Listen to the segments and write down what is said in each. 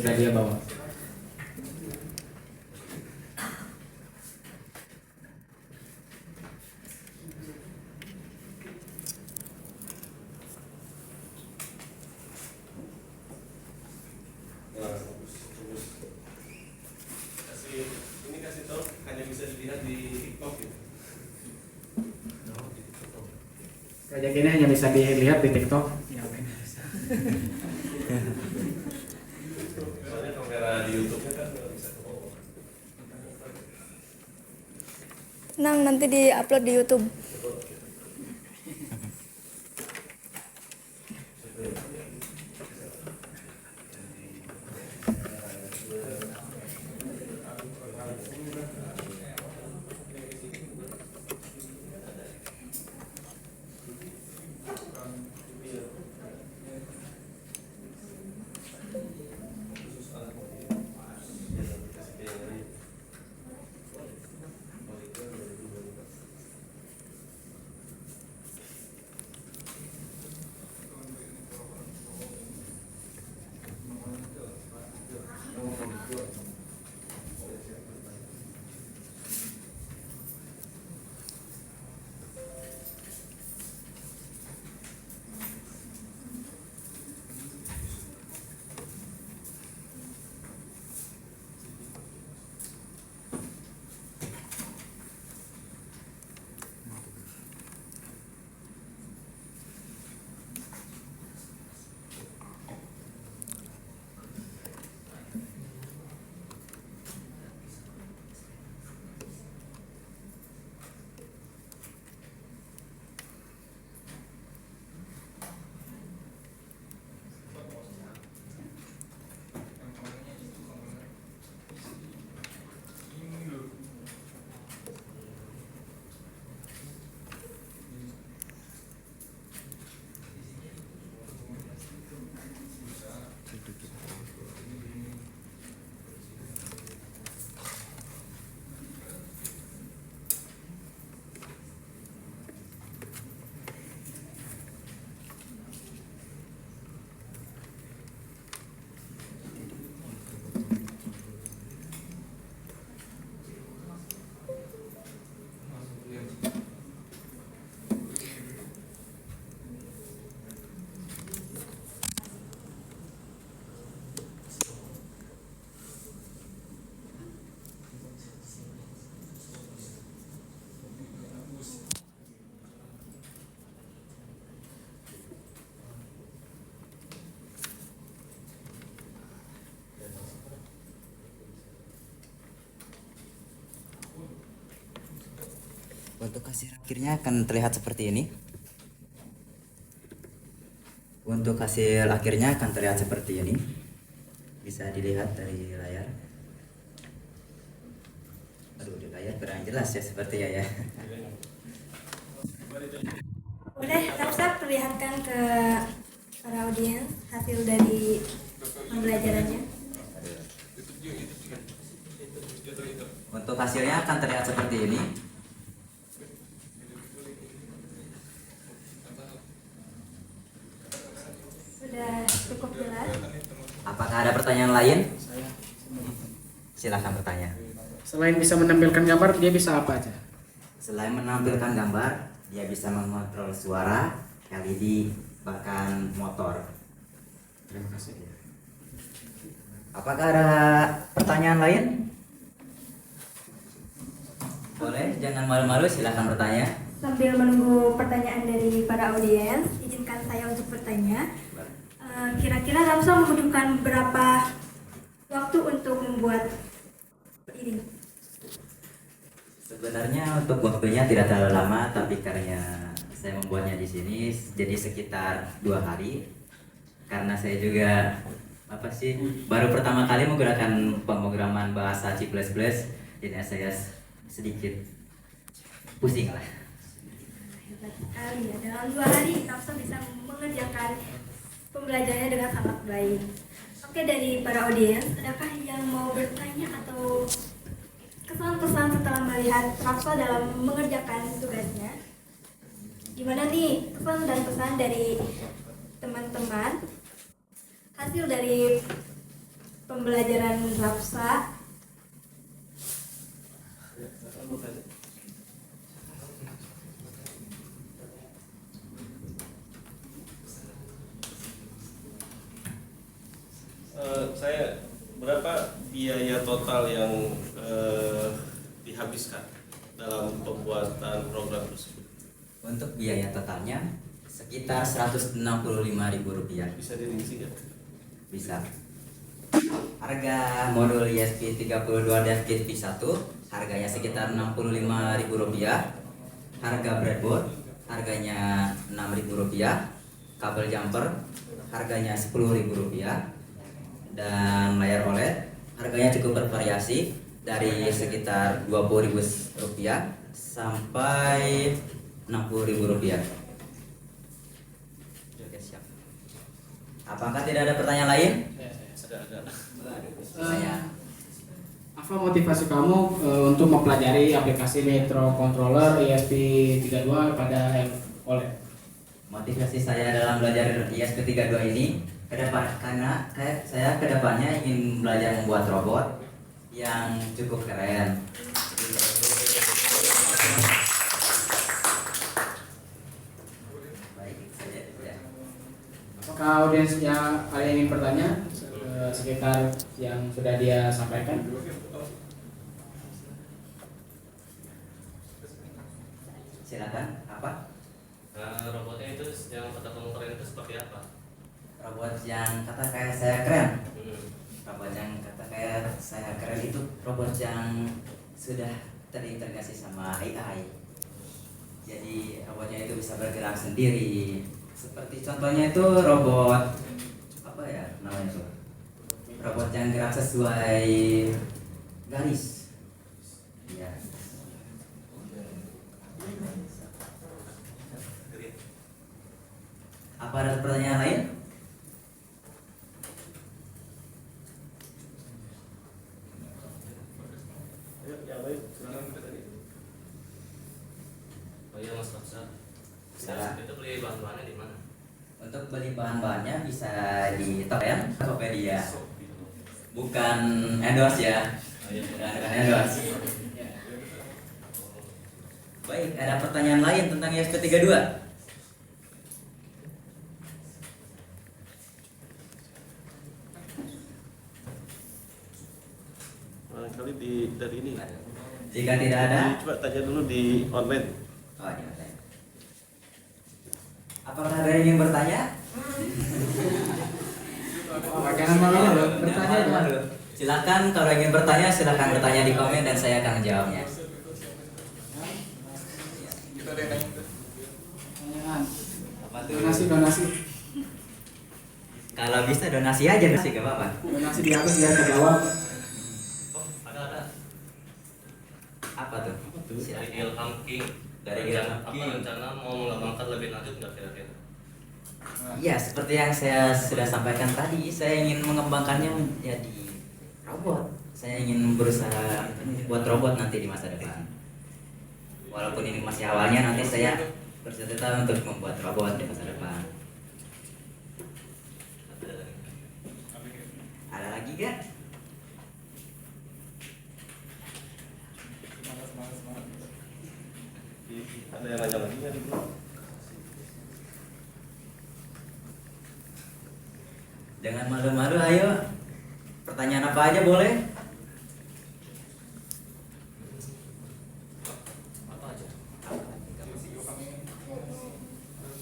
sudah dia bawa. Kasih tahu hanya bisa dilihat di TikTok ya. Kayak gini hanya bisa dilihat di TikTok. Ya, Soalnya kamera di YouTube-nya kan nggak bisa ke bawah. Nang, nanti di-upload di YouTube. Untuk hasil akhirnya akan terlihat seperti ini. Untuk hasil akhirnya akan terlihat seperti ini. Bisa dilihat dari layar. Aduh, di layar kurang jelas ya sepertinya ya. Boleh, Ramsa perlihatkan ke para audiens hasil dari pembelajarannya. Untuk hasilnya akan terlihat seperti ini. Sudah cukup jelas. Apakah ada pertanyaan lain? Silahkan bertanya. Selain bisa menampilkan gambar, dia bisa apa aja? Selain menampilkan gambar, dia bisa mengontrol suara, LED, bahkan motor. Terima kasih. Apakah ada pertanyaan lain? Boleh, jangan malu-malu, silahkan bertanya. Sambil menunggu pertanyaan dari para audiens, izinkan saya untuk bertanya. Kira-kira Ramsa membutuhkan berapa waktu untuk membuat ini? Sebenarnya untuk waktunya tidak terlalu lama, tapi karena saya membuatnya di sini jadi sekitar 2 hari. Karena saya juga baru pertama kali menggunakan pemrograman bahasa C++, jadi saya sedikit pusing lah. Hebat sekali ya, dalam 2 hari Ramsa bisa mengerjakan pembelajarannya dengan sangat baik. Oke, dari para audiens, adakah yang mau bertanya atau kesan-pesan setelah melihat Ramsa dalam mengerjakan tugasnya? Gimana nih kesan dan pesan dari teman-teman hasil dari pembelajaran Rapsa. Saya berapa biaya total yang dihabiskan dalam pembuatan program tersebut? Untuk biaya totalnya sekitar Rp165.000. Bisa dirinci nggak? Bisa. Harga modul ESP32 dan KIT-V1 harganya sekitar Rp65.000. Harga breadboard harganya Rp6.000. Kabel jumper harganya Rp10.000. Dan layar OLED harganya cukup bervariasi dari sekitar Rp20.000 sampai Rp60.000. Oke, siap. Apakah tidak ada pertanyaan lain? Ada. Saya Apa motivasi kamu untuk mempelajari aplikasi microcontroller ESP32 pada OLED? motivasi saya dalam belajar ESP32 ini karena saya kedepannya ingin belajar membuat robot yang cukup keren. Baik, saja ya. Apakah audiens yang kalian ingin bertanya sekitar yang sudah dia sampaikan? Silakan. Apa? Robotnya itu yang kata kamu keren itu seperti apa? Robot yang kata kayak saya keren. Hmm. Robot yang kata kayak saya keren itu robot yang sudah terintegrasi sama AI. Jadi robotnya itu bisa bergerak sendiri. Seperti contohnya itu robot apa ya namanya itu? Robot yang gerak sesuai garis. Iya. Apa ada pertanyaan lain? Yang lain, silakan tadi. Oh iya Mas Raksa. Silakan. Itu beli bahan-bahannya di mana? Untuk beli bahan-bahannya bisa di Tokopedia. Bukan endorse ya. Bukan endorse. Baik, ada pertanyaan lain tentang ESP32? Barangkali dari ini. Jika tidak ada, Coba tanya dulu di online. oh, ini ada. Apakah ada yang ingin bertanya? Jangan malu-malu, bertanya aja. Silakan kalau ingin bertanya, silakan bertanya di komen dan saya akan menjawabnya. Apa tuh? Donasi. Kalau bisa donasi aja sih, gak apa-apa. Donasi di atas biar terjawab. Oh, ada. Apa tuh? Dari Silakan. Ilham King. Dari Rencana- Ilham King. Apa rencana mau mengembangkan lebih lanjut nggak kira-kira? Iya, seperti yang saya sudah sampaikan tadi, saya ingin mengembangkannya menjadi robot. Saya ingin berusaha buat robot nanti di masa depan. Walaupun ini masih awalnya, nanti saya bercita-cita untuk membuat robot di masa depan. Ada lagi gak? Ada yang nanya lagi nggak di grup? Jangan malu-malu, ayo. Pertanyaan apa aja boleh. Apa aja?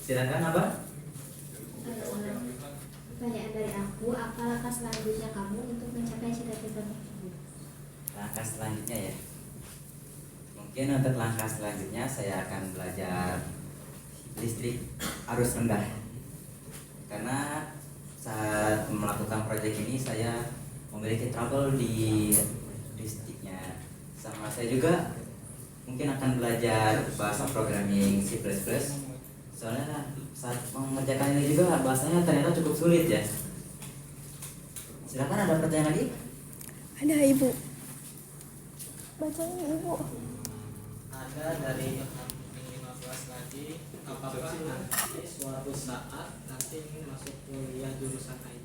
Silakan apa? Pertanyaan dari aku, apa langkah selanjutnya kamu untuk mencapai cita-cita tersebut? Langkah selanjutnya ya. Mungkin untuk langkah selanjutnya saya akan belajar listrik arus rendah. Karena saat melakukan proyek ini saya memiliki trouble di listriknya. Sama saya juga mungkin akan belajar bahasa programming C++. Soalnya saat mengerjakan ini juga bahasanya ternyata cukup sulit ya. Silakan, ada pertanyaan lagi? Ada Ibu. Bacain Ibu. Ada dari Ilham 15 lagi, apakah nanti suatu saat nanti ingin masuk kuliah jurusan IT?